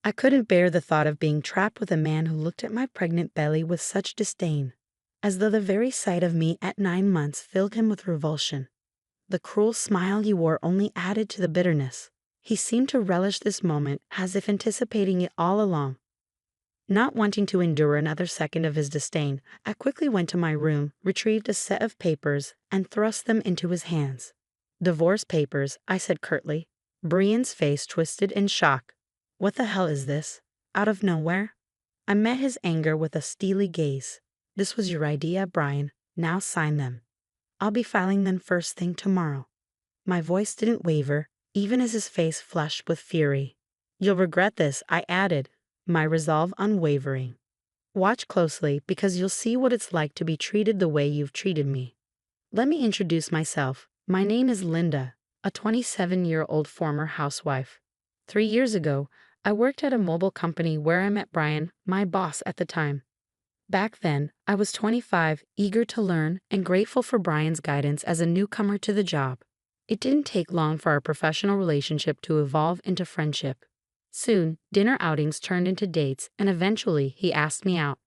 I couldn't bear the thought of being trapped with a man who looked at my pregnant belly with such disdain, as though the very sight of me at 9 months filled him with revulsion. The cruel smile he wore only added to the bitterness. He seemed to relish this moment, as if anticipating it all along. Not wanting to endure another second of his disdain, I quickly went to my room, retrieved a set of papers, and thrust them into his hands. "Divorce papers," I said curtly. Brian's face twisted in shock. "What the hell is this? Out of nowhere?" I met his anger with a steely gaze. "This was your idea, Brian. Now sign them. I'll be filing them first thing tomorrow." My voice didn't waver, even as his face flushed with fury. "You'll regret this," I added, my resolve unwavering. "Watch closely, because you'll see what it's like to be treated the way you've treated me. Let me introduce myself. My name is Linda, a 27-year-old former housewife. 3 years ago, I worked at a mobile company where I met Brian, my boss at the time. Back then, I was 25, eager to learn and grateful for Brian's guidance as a newcomer to the job. It didn't take long for our professional relationship to evolve into friendship. Soon, dinner outings turned into dates, and eventually he asked me out.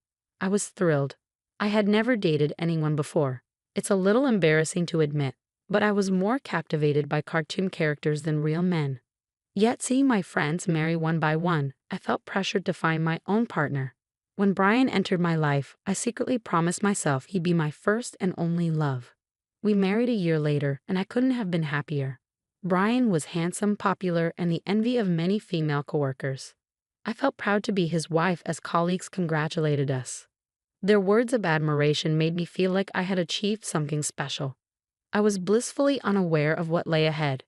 I was thrilled. I had never dated anyone before. It's a little embarrassing to admit, but I was more captivated by cartoon characters than real men. Yet seeing my friends marry one by one, I felt pressured to find my own partner. When Brian entered my life, I secretly promised myself he'd be my first and only love. We married a year later, and I couldn't have been happier. Brian was handsome, popular, and the envy of many female coworkers. I felt proud to be his wife as colleagues congratulated us. Their words of admiration made me feel like I had achieved something special. I was blissfully unaware of what lay ahead.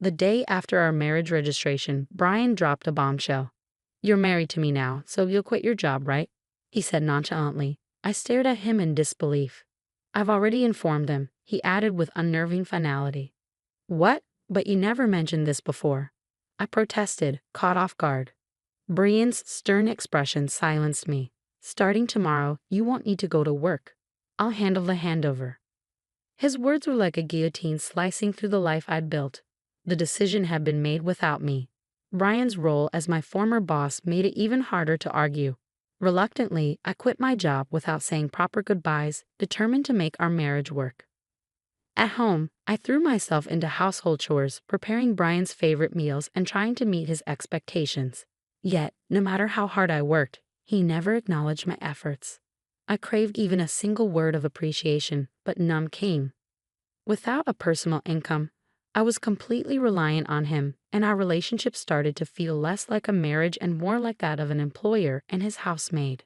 The day after our marriage registration, Brian dropped a bombshell. "You're married to me now, so you'll quit your job, right?" he said nonchalantly. I stared at him in disbelief. "I've already informed them," he added with unnerving finality. "What? But you never mentioned this before," I protested, caught off guard. Brian's stern expression silenced me. "Starting tomorrow, you won't need to go to work. I'll handle the handover." His words were like a guillotine slicing through the life I'd built. The decision had been made without me. Brian's role as my former boss made it even harder to argue. Reluctantly, I quit my job without saying proper goodbyes, determined to make our marriage work. At home, I threw myself into household chores, preparing Brian's favorite meals and trying to meet his expectations. Yet, no matter how hard I worked, he never acknowledged my efforts. I craved even a single word of appreciation, but none came. Without a personal income, I was completely reliant on him, and our relationship started to feel less like a marriage and more like that of an employer and his housemaid.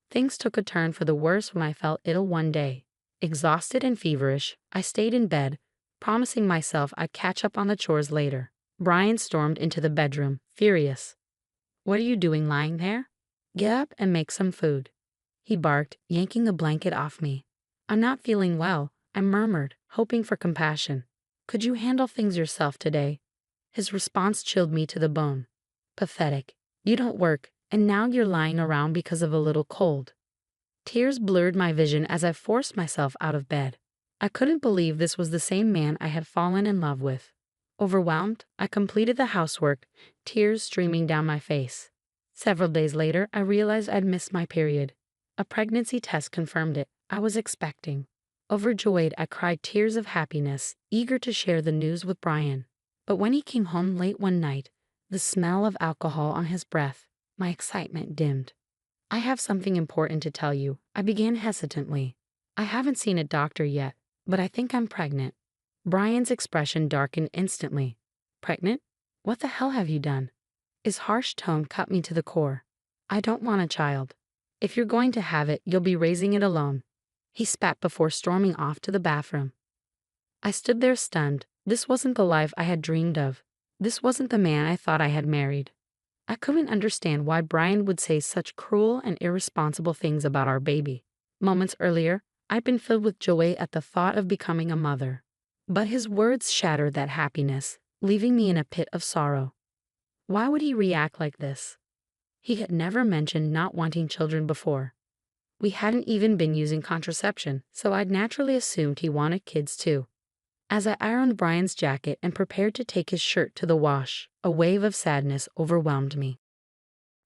Things took a turn for the worse when I fell ill one day. Exhausted and feverish, I stayed in bed, promising myself I'd catch up on the chores later. Brian stormed into the bedroom, furious. "What are you doing lying there? Get up and make some food," he barked, yanking the blanket off me. "I'm not feeling well," I murmured, hoping for compassion. "Could you handle things yourself today?" His response chilled me to the bone. "Pathetic. You don't work, and now you're lying around because of a little cold." Tears blurred my vision as I forced myself out of bed. I couldn't believe this was the same man I had fallen in love with. Overwhelmed, I completed the housework, tears streaming down my face. Several days later, I realized I'd missed my period. A pregnancy test confirmed it. I was expecting. Overjoyed, I cried tears of happiness, eager to share the news with Brian. But when he came home late one night, the smell of alcohol on his breath, my excitement dimmed. "I have something important to tell you," I began hesitantly. "I haven't seen a doctor yet, but I think I'm pregnant." Brian's expression darkened instantly. "Pregnant? What the hell have you done?" His harsh tone cut me to the core. "I don't want a child. If you're going to have it, you'll be raising it alone," he spat before storming off to the bathroom. I stood there stunned. This wasn't the life I had dreamed of. This wasn't the man I thought I had married. I couldn't understand why Brian would say such cruel and irresponsible things about our baby. Moments earlier, I'd been filled with joy at the thought of becoming a mother. But his words shattered that happiness, leaving me in a pit of sorrow. Why would he react like this? He had never mentioned not wanting children before. We hadn't even been using contraception, so I'd naturally assumed he wanted kids too. As I ironed Brian's jacket and prepared to take his shirt to the wash, a wave of sadness overwhelmed me.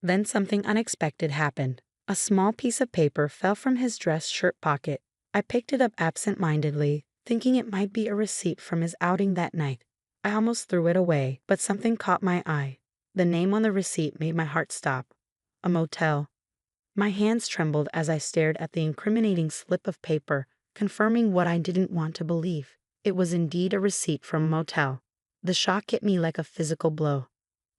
Then something unexpected happened. A small piece of paper fell from his dress shirt pocket. I picked it up absent-mindedly, thinking it might be a receipt from his outing that night. I almost threw it away, but something caught my eye. The name on the receipt made my heart stop. A motel. My hands trembled as I stared at the incriminating slip of paper, confirming what I didn't want to believe. It was indeed a receipt from a motel. The shock hit me like a physical blow.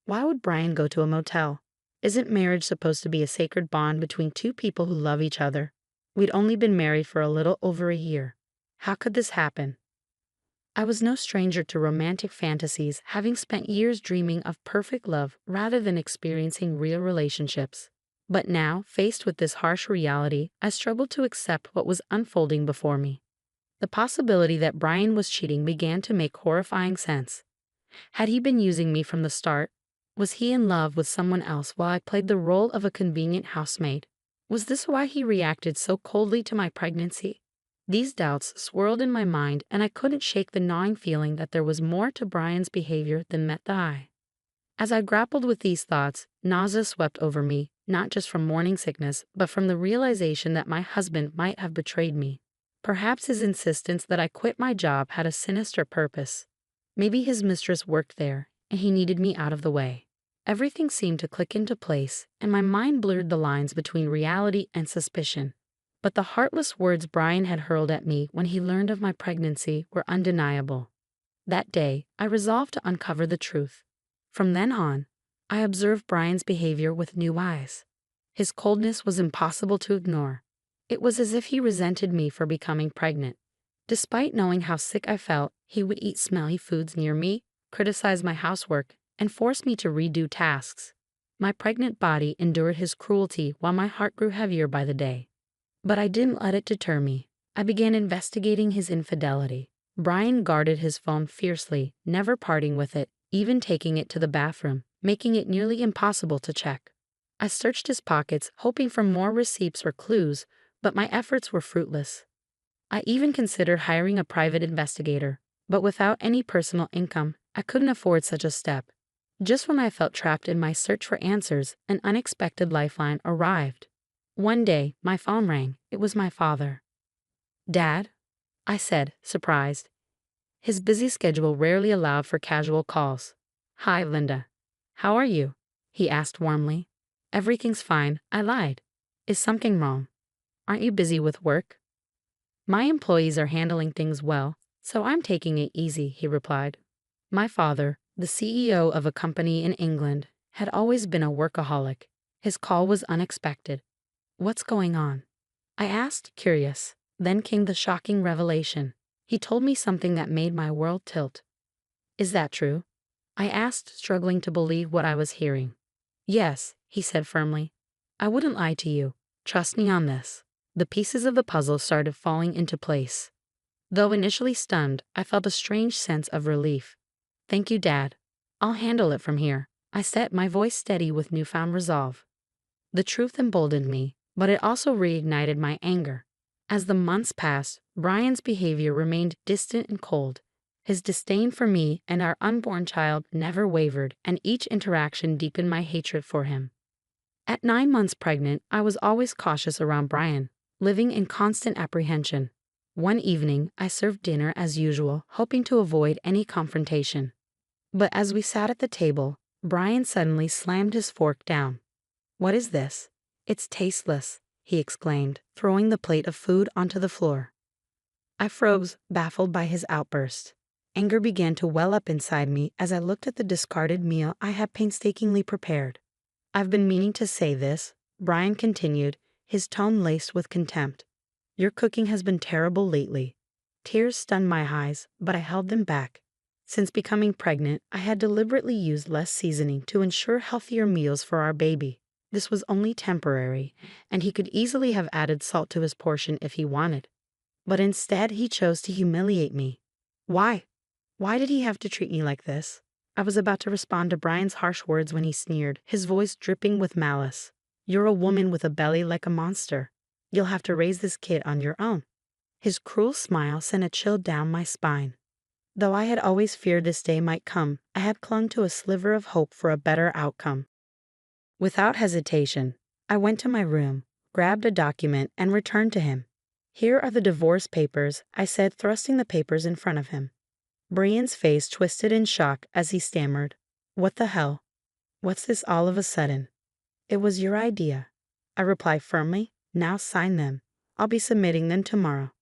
Why would Brian go to a motel? Isn't marriage supposed to be a sacred bond between two people who love each other? We'd only been married for a little over a year. How could this happen? I was no stranger to romantic fantasies, having spent years dreaming of perfect love rather than experiencing real relationships. But now, faced with this harsh reality, I struggled to accept what was unfolding before me. The possibility that Brian was cheating began to make horrifying sense. Had he been using me from the start? Was he in love with someone else while I played the role of a convenient housemaid? Was this why he reacted so coldly to my pregnancy? These doubts swirled in my mind, and I couldn't shake the gnawing feeling that there was more to Brian's behavior than met the eye. As I grappled with these thoughts, nausea swept over me, not just from morning sickness, but from the realization that my husband might have betrayed me. Perhaps his insistence that I quit my job had a sinister purpose. Maybe his mistress worked there, and he needed me out of the way. Everything seemed to click into place, and my mind blurred the lines between reality and suspicion. But the heartless words Brian had hurled at me when he learned of my pregnancy were undeniable. That day, I resolved to uncover the truth. From then on, I observed Brian's behavior with new eyes. His coldness was impossible to ignore. It was as if he resented me for becoming pregnant. Despite knowing how sick I felt, he would eat smelly foods near me, criticize my housework, and force me to redo tasks. My pregnant body endured his cruelty while my heart grew heavier by the day. But I didn't let it deter me. I began investigating his infidelity. Brian guarded his phone fiercely, never parting with it, even taking it to the bathroom, making it nearly impossible to check. I searched his pockets, hoping for more receipts or clues, but my efforts were fruitless. I even considered hiring a private investigator, but without any personal income, I couldn't afford such a step. Just when I felt trapped in my search for answers, an unexpected lifeline arrived. One day, my phone rang. It was my father. "Dad?" I said, surprised. His busy schedule rarely allowed for casual calls. "Hi, Linda. How are you?" he asked warmly. "Everything's fine," I lied. "Is something wrong? Aren't you busy with work?" "My employees are handling things well, so I'm taking it easy," he replied. My father, the CEO of a company in England, had always been a workaholic. His call was unexpected. "What's going on?" I asked, curious. Then came the shocking revelation. He told me something that made my world tilt. "Is that true?" I asked, struggling to believe what I was hearing. "Yes," he said firmly. "I wouldn't lie to you. Trust me on this." The pieces of the puzzle started falling into place. Though initially stunned, I felt a strange sense of relief. "Thank you, Dad. I'll handle it from here," I said, my voice steady with newfound resolve. The truth emboldened me, but it also reignited my anger. As the months passed, Brian's behavior remained distant and cold. His disdain for me and our unborn child never wavered, and each interaction deepened my hatred for him. At 9 months pregnant, I was always cautious around Brian, living in constant apprehension. One evening, I served dinner as usual, hoping to avoid any confrontation. But as we sat at the table, Brian suddenly slammed his fork down. "What is this? It's tasteless," he exclaimed, throwing the plate of food onto the floor. I froze, baffled by his outburst. Anger began to well up inside me as I looked at the discarded meal I had painstakingly prepared. "I've been meaning to say this," Brian continued, his tone laced with contempt. "Your cooking has been terrible lately." Tears stunned my eyes, but I held them back. Since becoming pregnant, I had deliberately used less seasoning to ensure healthier meals for our baby. This was only temporary, and he could easily have added salt to his portion if he wanted. But instead, he chose to humiliate me. Why? Why did he have to treat me like this? I was about to respond to Brian's harsh words when he sneered, his voice dripping with malice. "You're a woman with a belly like a monster. You'll have to raise this kid on your own." His cruel smile sent a chill down my spine. Though I had always feared this day might come, I had clung to a sliver of hope for a better outcome. Without hesitation, I went to my room, grabbed a document, and returned to him. "Here are the divorce papers," I said, thrusting the papers in front of him. Brian's face twisted in shock as he stammered, "What the hell? What's this all of a sudden?" "It was your idea," I replied firmly. "Now sign them. I'll be submitting them tomorrow."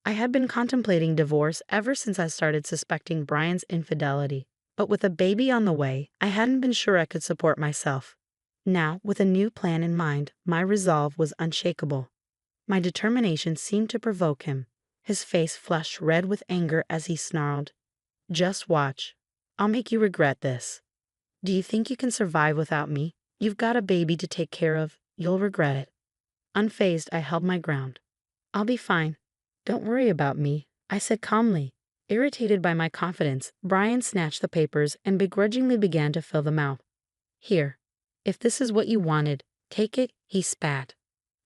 I had been contemplating divorce ever since I started suspecting Brian's infidelity, but with a baby on the way, I hadn't been sure I could support myself. Now, with a new plan in mind, my resolve was unshakable. My determination seemed to provoke him. His face flushed red with anger as he snarled, "Just watch. I'll make you regret this. Do you think you can survive without me? You've got a baby to take care of. You'll regret it." Unfazed, I held my ground. "I'll be fine. Don't worry about me," I said calmly. Irritated by my confidence, Brian snatched the papers and begrudgingly began to fill them out. "Here. If this is what you wanted, take it," he spat.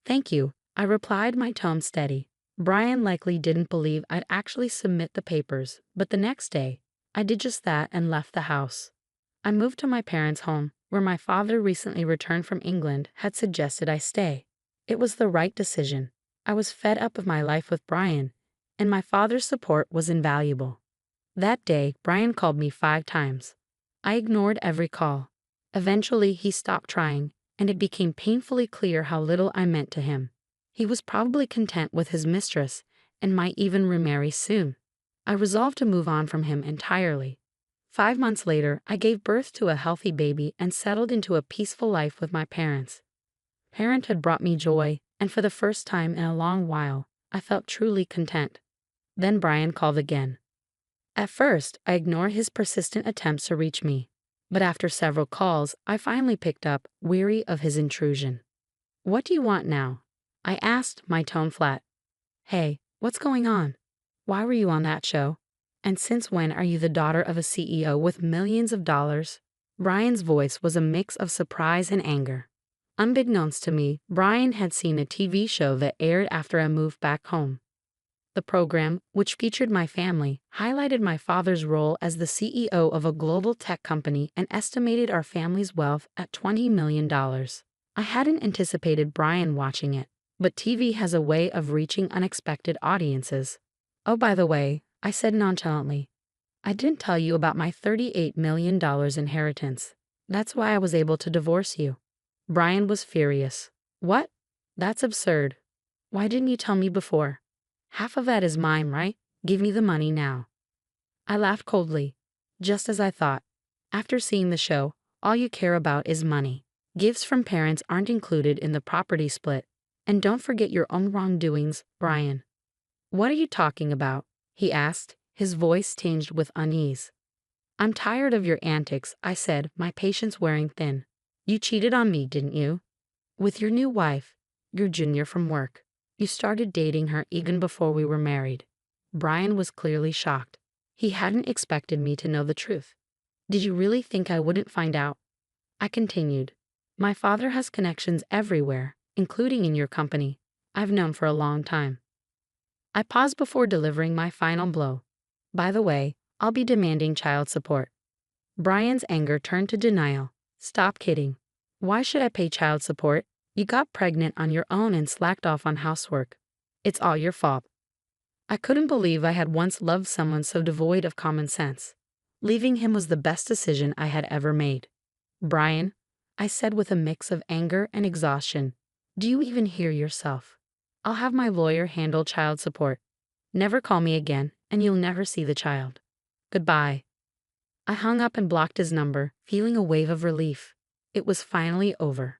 "Thank you," I replied, my tone steady. Brian likely didn't believe I'd actually submit the papers, but the next day, I did just that and left the house. I moved to my parents' home, where my father, recently returned from England, had suggested I stay. It was the right decision. I was fed up of my life with Brian, and my father's support was invaluable. That day, Brian called me 5 times. I ignored every call. Eventually, he stopped trying, and it became painfully clear how little I meant to him. He was probably content with his mistress, and might even remarry soon. I resolved to move on from him entirely. 5 months later, I gave birth to a healthy baby and settled into a peaceful life with my parents. Parenthood brought me joy, and for the first time in a long while, I felt truly content. Then Brian called again. At first, I ignored his persistent attempts to reach me, but after several calls, I finally picked up, weary of his intrusion. "What do you want now?" I asked, my tone flat. "Hey, what's going on? Why were you on that show? And since when are you the daughter of a CEO with millions of dollars?" Brian's voice was a mix of surprise and anger. Unbeknownst to me, Brian had seen a TV show that aired after I moved back home. The program, which featured my family, highlighted my father's role as the CEO of a global tech company and estimated our family's wealth at $20 million. I hadn't anticipated Brian watching it, but TV has a way of reaching unexpected audiences. "Oh, by the way," I said nonchalantly, "I didn't tell you about my $38 million inheritance. That's why I was able to divorce you." Brian was furious. "What? That's absurd. Why didn't you tell me before? Half of that is mine, right? Give me the money now." I laughed coldly. Just as I thought. After seeing the show, all you care about is money. Gifts from parents aren't included in the property split. And don't forget your own wrongdoings, Brian. "What are you talking about?" he asked, his voice tinged with unease. "I'm tired of your antics," I said, my patience wearing thin. "You cheated on me, didn't you? With your new wife, your junior from work. You started dating her even before we were married." Brian was clearly shocked. He hadn't expected me to know the truth. "Did you really think I wouldn't find out?" I continued. "My father has connections everywhere, including in your company. I've known for a long time." I paused before delivering my final blow. "By the way, I'll be demanding child support." Brian's anger turned to denial. "Stop kidding. Why should I pay child support? You got pregnant on your own and slacked off on housework. It's all your fault." I couldn't believe I had once loved someone so devoid of common sense. Leaving him was the best decision I had ever made. "Brian," I said with a mix of anger and exhaustion, "do you even hear yourself? I'll have my lawyer handle child support. Never call me again, and you'll never see the child. Goodbye." I hung up and blocked his number, feeling a wave of relief. It was finally over.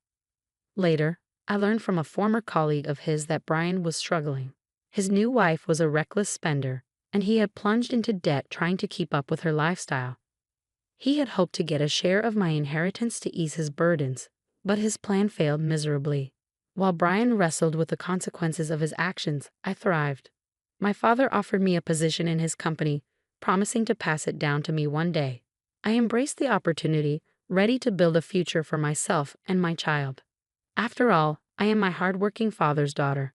Later, I learned from a former colleague of his that Brian was struggling. His new wife was a reckless spender, and he had plunged into debt trying to keep up with her lifestyle. He had hoped to get a share of my inheritance to ease his burdens, but his plan failed miserably. While Brian wrestled with the consequences of his actions, I thrived. My father offered me a position in his company, promising to pass it down to me one day. I embraced the opportunity, ready to build a future for myself and my child. After all, I am my hardworking father's daughter.